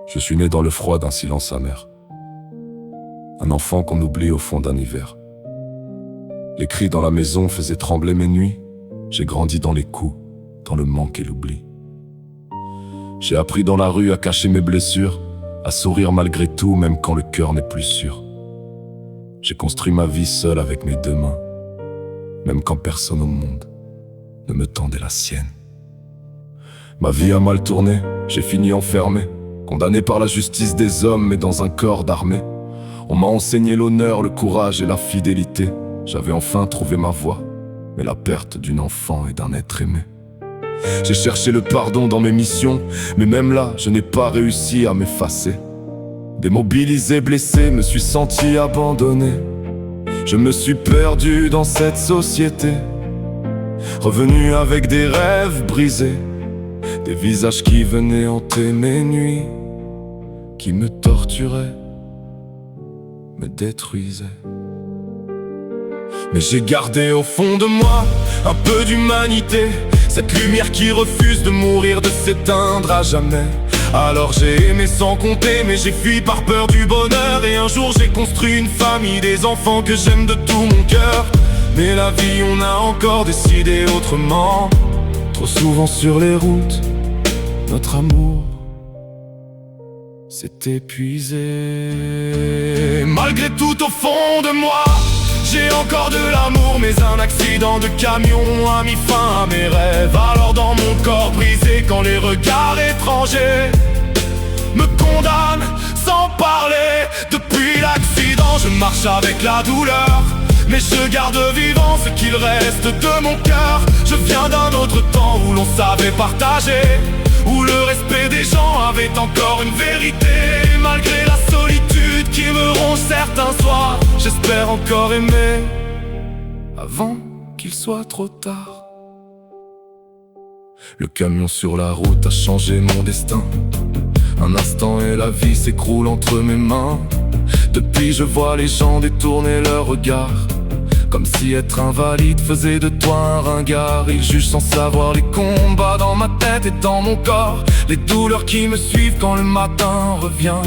Je suis né dans le froid d'un silence amer. Un enfant qu'on oublie au fond d'un hiver. Les cris dans la maison faisaient trembler mes nuits. J'ai grandi dans les coups, dans le manque et l'oubli. J'ai appris dans la rue à cacher mes blessures, à sourire malgré tout, même quand le cœur n'est plus sûr. J'ai construit ma vie seul avec mes deux mains, même quand personne au monde ne me tendait la sienne. Ma vie a mal tourné, j'ai fini enfermé, condamné par la justice des hommes, mais dans un corps d'armée. On m'a enseigné l'honneur, le courage et la fidélité. J'avais enfin trouvé ma voie, mais la perte d'une enfant et d'un être aimé. J'ai cherché le pardon dans mes missions, mais même là, je n'ai pas réussi à m'effacer. Démobilisé, blessé, me suis senti abandonné. Je me suis perdu dans cette société, revenu avec des rêves brisés, des visages qui venaient hanter mes nuits, qui me torturaient, me détruisaient. Mais j'ai gardé au fond de moi un peu d'humanité, cette lumière qui refuse de mourir, de s'éteindre à jamais. Alors j'ai aimé sans compter, mais j'ai fui par peur du bonheur. Et un jour j'ai construit une famille, des enfants que j'aime de tout mon cœur. Mais la vie, on a encore décidé autrement. Trop souvent sur les routes, notre amour s'est épuisé. Malgré tout au fond de moi, j'ai encore de l'amour, mais un accident de camion a mis fin à mes rêves. Alors dans mon corps brisé, quand les regards étrangers me condamnent sans parler. Depuis l'accident, je marche avec la douleur, mais je garde vivant ce qu'il reste de mon cœur. Je viens d'un autre temps où l'on savait partager, où le respect des gens avait encore une vérité. Malgré la solitude qui me ronge certains soirs, j'espère encore aimer avant qu'il soit trop tard. Le camion sur la route a changé mon destin. Un instant et la vie s'écroule entre mes mains. Depuis je vois les gens détourner leur regard, comme si être invalide faisait de toi un ringard. Ils jugent sans savoir les combats dans ma tête et dans mon corps, les douleurs qui me suivent quand le matin revient.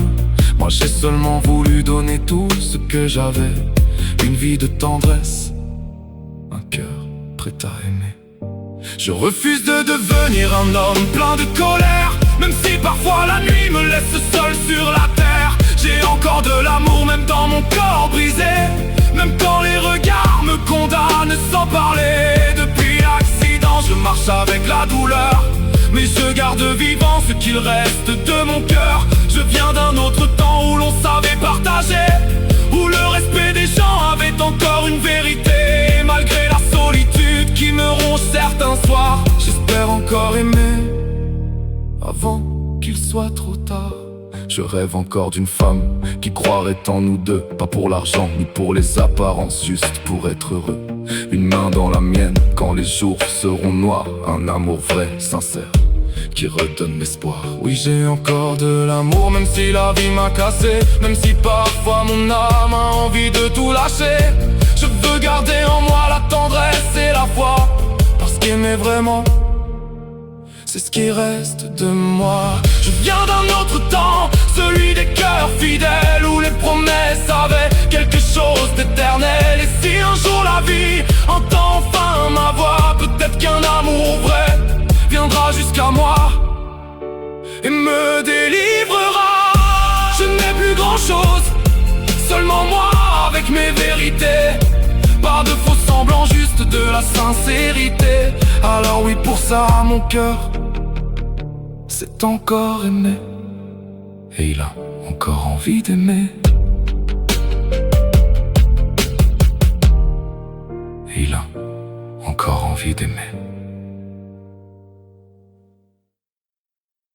Moi j'ai seulement voulu donner tout ce que j'avais, une vie de tendresse, un cœur prêt à aimer. Je refuse de devenir un homme plein de colère, même si parfois la nuit me laisse seul sur la terre. J'ai encore de l'amour même dans mon corps brisé, même quand les regards me condamnent sans parler. Depuis l'accident, je marche avec la douleur, mais je garde vivant ce qu'il reste de mon cœur. Je viens d'un autre temps où l'on savait partager, où le respect des gens avait encore une vérité. Et malgré la solitude qui me ronge certains soirs, j'espère encore aimer avant qu'il soit trop tard. Je rêve encore d'une femme qui croirait en nous deux, pas pour l'argent ni pour les apparences, juste pour être heureux. Une main dans la mienne quand les jours seront noirs, un amour vrai, sincère, qui redonne l'espoir. Oui, j'ai encore de l'amour même si la vie m'a cassé, même si parfois mon âme a envie de tout lâcher. Je veux garder en moi la tendresse et la foi, parce qu'aimer vraiment, c'est ce qui reste de moi. Je viens d'un autre temps, celui des cœurs fidèles, où les promesses avaient quelque chose d'éternel. Et si un jour la vie entend enfin ma voix, peut-être qu'un amour vrai viendra jusqu'à moi et me délivrera. Je n'ai plus grand chose, seulement moi avec mes vérités. Pas de faux semblants, juste de la sincérité. Alors oui, pour ça mon cœur s'est encore aimé, et il a encore envie d'aimer. Et il a encore envie d'aimer.